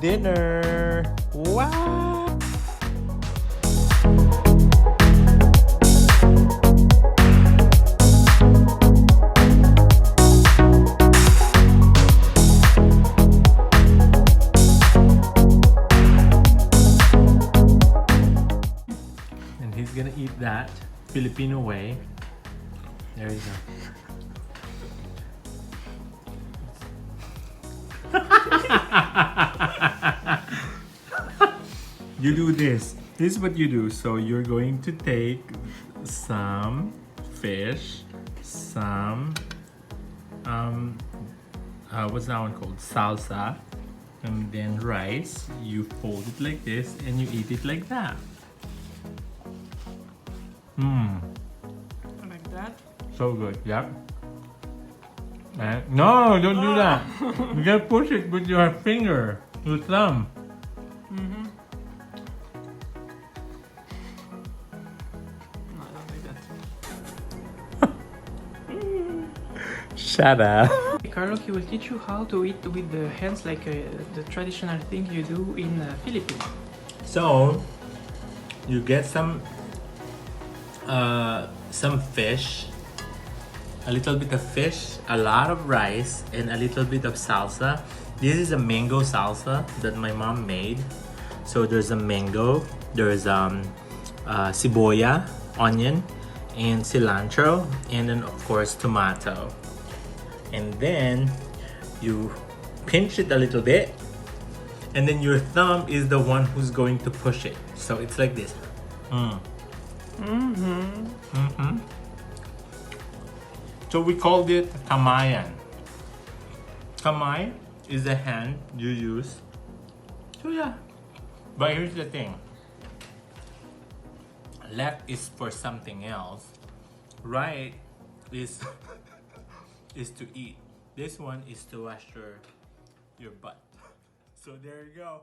dinner. Wow! And he's gonna eat that Filipino way. There you go. You do this. This is what you do. So you're going to take some fish, some what's that one called? Salsa, and then rice. You fold it like this and you eat it like that. Like that? So good. Yep. No, don't do that. You gotta push it with your finger, your thumb. No, I don't like that. Shut up. Carlo, he will teach you how to eat with the hands like the traditional thing you do in Philippines. So you get some fish, a little bit of fish, a lot of rice, and a little bit of salsa. This is a mango salsa that my mom made. So there's a mango, there's ciboya, onion, and cilantro, and then of course tomato. And then you pinch it a little bit, and then your thumb is the one who's going to push it. So it's like this. So we called it Kamayan. Kamay is the hand you use. So yeah. But here's the thing. Left is for something else. Right is is to eat. This one is to wash your butt. So there you go.